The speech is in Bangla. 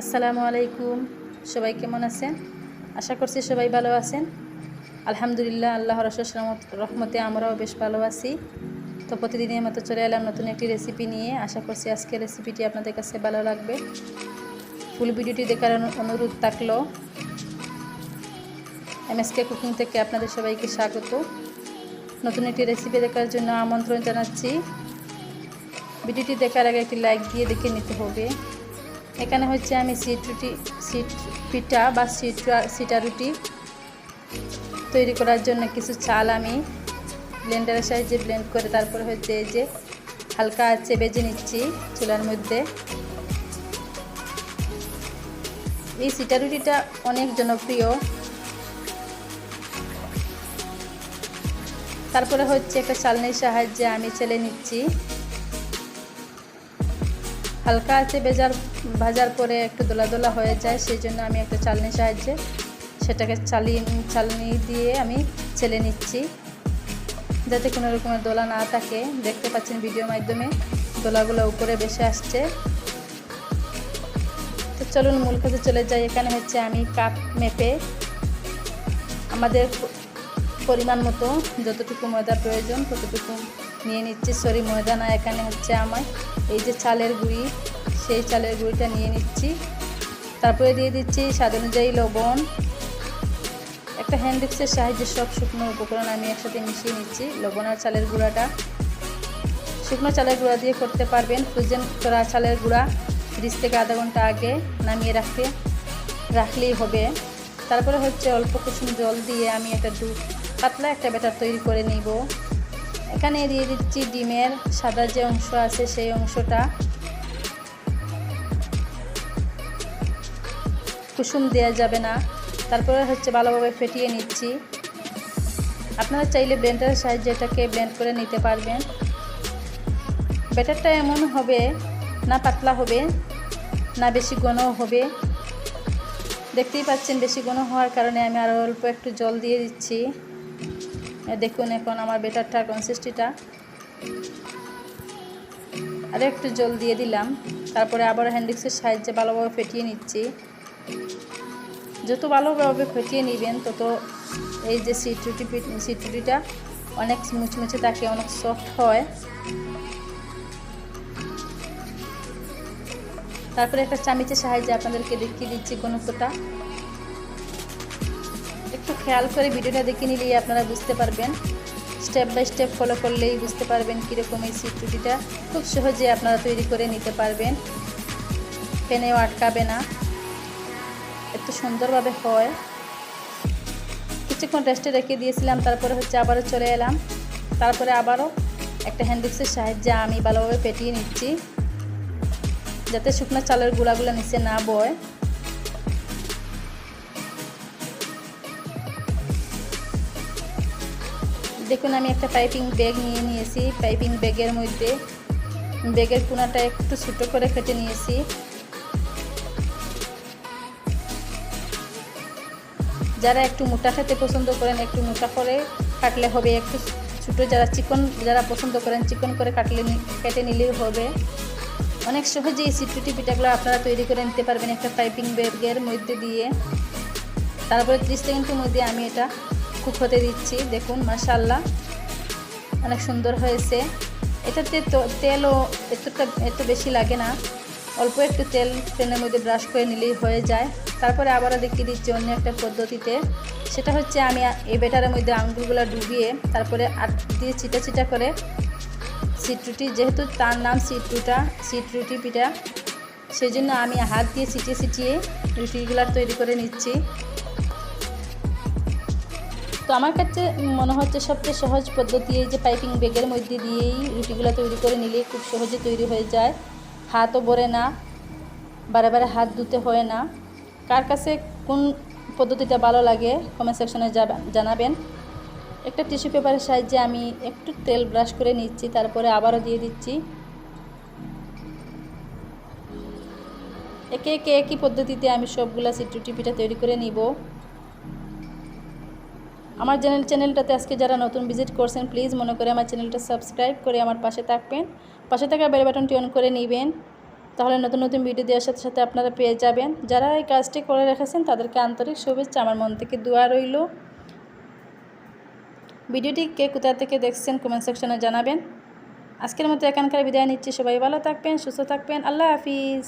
আসসালামু আলাইকুম। সবাই কেমন আছেন? আশা করছি সবাই ভালো আছেন। আলহামদুলিল্লাহ, আল্লাহর অশেষ রহমতে আমরাও বেশ ভালো আছি। তো প্রতিদিনের মতো চলে এলাম নতুন একটি রেসিপি নিয়ে। আশা করছি আজকের রেসিপিটি আপনাদের কাছে ভালো লাগবে। ফুল ভিডিওটি দেখার অনুরোধ থাকলো। এমএসকে কুকিং থেকে আপনাদের সবাইকে স্বাগত। নতুন একটি রেসিপি দেখার জন্য আমন্ত্রণ জানাচ্ছি। ভিডিওটি দেখার আগে একটি লাইক দিয়ে দেখে নিতে হবে। এখানে হচ্ছে আমি সিট পিঠা বা সিটা রুটি তৈরি করার জন্য কিছু চাল আমি ব্লেন্ডারের সাহায্যে ব্লেন্ড করে তারপরে হচ্ছে এই যে হালকা আছে ভেজে নিচ্ছি চুলার মধ্যে। এই সিটা রুটিটা অনেক জনপ্রিয়। তারপরে হচ্ছে একটা চালনির সাহায্যে আমি চেলে নিচ্ছি। হালকা আছে ভাজার পরে একটু দোলা দোলা হয়ে যায়, সেই জন্য আমি একটা চালনির সাহায্যে সেটাকে চালনি দিয়ে আমি চেলে নিচ্ছি যাতে কোনো রকমের দোলা না থাকে। দেখতে পাচ্ছেন ভিডিওর মাধ্যমে দোলাগুলো উপরে ভেসে আসছে। তো চলুন মূল কাজে চলে যাই। এখানে হচ্ছে আমি কাপ মেপে আমাদের পরিমাণ মতো যতটুকু ময়দা প্রয়োজন ততটুকু নিয়ে নিচ্ছি। সরি, ময়দা না, এখানে হচ্ছে আমার এই যে চালের গুঁড়ি, সেই চালের গুঁড়িটা নিয়ে নিচ্ছি। তারপরে দিয়ে দিচ্ছি স্বাদ অনুযায়ী লবণ। একটা হ্যান্ড মিক্সের সাহায্যে সব শুকনো উপকরণ আমি একসাথে মিশিয়ে নিচ্ছি। লবণ আর চালের গুঁড়াটা শুকনো চালের গুঁড়া দিয়ে করতে পারবেন। ফ্রোজেন করা চালের গুঁড়া ফ্রিজ থেকে আধা ঘন্টা আগে নামিয়ে রাখলেই হবে। তারপরে হচ্ছে অল্প কুসুম জল দিয়ে আমি পাতলা একটা ব্যাটার তৈরি করে নিব। এখানে দিয়ে দিচ্ছি ডিমের সাদা যে অংশ আছে সেই অংশটা। কুসুম দেওয়া যাবে না। তারপরে হচ্ছে ভালোভাবে ফেটিয়ে নিচ্ছি। আপনারা চাইলে ব্লেন্ডারের সাহায্যে এটাকে ব্লেন্ড করে নিতে পারবেন। ব্যাটারটা এমন হবে না পাতলা হবে না বেশি ঘন হবে। দেখতেই পাচ্ছেন বেশি ঘন হওয়ার কারণে আমি আরও অল্প একটু জল দিয়ে দিচ্ছি। দেখুন এখন আমার ব্যাটারটার কনসিস্টেন্সিটা। আরও একটু জল দিয়ে দিলাম। তারপরে আবার হ্যান্ড মিক্সের সাহায্যে ভালোভাবে ফেটিয়ে নিচ্ছি। যত ভালোভাবে ফেটিয়ে নেবেন তত এই যে সিট রুটিটা অনেক মুচমুচে থাকে, অনেক সফট হয়। তারপরে একটা চামচের সাহায্যে আপনাদেরকে দেখিয়ে দিচ্ছি ঘনত্বটা। একটু খেয়াল করে ভিডিওটা দেখে নিলেই আপনারা বুঝতে পারবেন। স্টেপ বাই স্টেপ ফলো করলেই বুঝতে পারবেন কীরকম এই সিট রুটিটা খুব সহজে আপনারা তৈরি করে নিতে পারবেন। পেনেও আটকাবে না, এত সুন্দরভাবে হয়। কিছুক্ষণ রেস্টে রেখে দিয়েছিলাম, তারপরে হচ্ছে আবারও চলে এলাম। তারপরে আবারও একটা হ্যান্ড মিক্সের সাহায্যে আমি ভালোভাবে ফেটিয়ে নিচ্ছি যাতে শুকনো চালের গুঁড়াগুলো নিচে না বয়। দেখুন আমি একটা পাইপিং ব্যাগ নিয়ে নিয়েছি। পাইপিং ব্যাগের মধ্যে ব্যাগের কোনাটা একটু ছোটো করে কেটে নিয়েছি। যারা একটু মোটা খেতে পছন্দ করেন একটু মোটা করে কাটলে হবে, একটু ছোটো যারা পছন্দ করেন চিকন করে কেটে নিলেই হবে। অনেক সহজে এই সিট রুটি পিঠাগুলো আপনারা তৈরি করে নিতে পারবেন একটা পাইপিং ব্যাগের মধ্যে দিয়ে। তারপরে 30 সেকেন্ডের মধ্যে আমি এটা কুক হতে দিচ্ছি। দেখুন মাশাআল্লাহ অনেক সুন্দর হয়েছে। এটাতে তেলও এত বেশি লাগে না, অল্প একটু তেল প্যানের মধ্যে ব্রাশ করে নিলেই হয়ে যায়। তারপরে আবারও দেখিয়ে দিচ্ছি অন্য একটা পদ্ধতিতে। সেটা হচ্ছে আমি এই ব্যাটারের মধ্যে আঙুলগুলো ডুবিয়ে তারপরে আট দিয়ে ছিটা করে সিট রুটি, যেহেতু তার নাম সিট রুটি পিঠা, সেই জন্য আমি হাত দিয়ে ছিটিয়ে রুটিগুলো তৈরি করে নিচ্ছি। তো আমার কাছে মনে হচ্ছে সবচেয়ে সহজ পদ্ধতি এই যে পাইপিং ব্যাগের মধ্যে দিয়েই রুটিগুলো তৈরি করে নিলে খুব সহজে তৈরি হয়ে যায়। হাতও ভরে না, বারে হাত ধুতে হয় না। কার কাছে কোন পদ্ধতিটা ভালো লাগে কমেন্ট সেকশনে জানাবেন। একটা টিস্যু পেপারের সাহায্যে আমি একটু তেল ব্রাশ করে নিচ্ছি, তারপরে আবারও দিয়ে দিচ্ছি। একে একে একই পদ্ধতিতে আমি সবগুলা সিট রুটি পিঠা তৈরি করে নিব। আমার চ্যানেলটাতে আজকে যারা নতুন ভিজিট করছেন প্লিজ মনে করে আমার চ্যানেলটা সাবস্ক্রাইব করে আমার পাশে থাকবেন। পাশে থাকা বেল বাটনটি অন করে নেবেন। তো তাহলে নতুন নতুন ভিডিও দেওয়ার সাথে সাথে আপনারা পেয়ে যাবেন। যারা এই কাজটি করে রেখেছেন তাদেরকে আন্তরিক শুভেচ্ছা, আমার মন থেকে দোয়া রইল। ভিডিওটি কে কোথা থেকে দেখছেন কমেন্ট সেকশনে জানাবেন। আজকের মতো এখানকার বিদায় নিচ্ছি। সবাই ভালো থাকবেন, সুস্থ থাকবেন। আল্লাহ হাফিজ।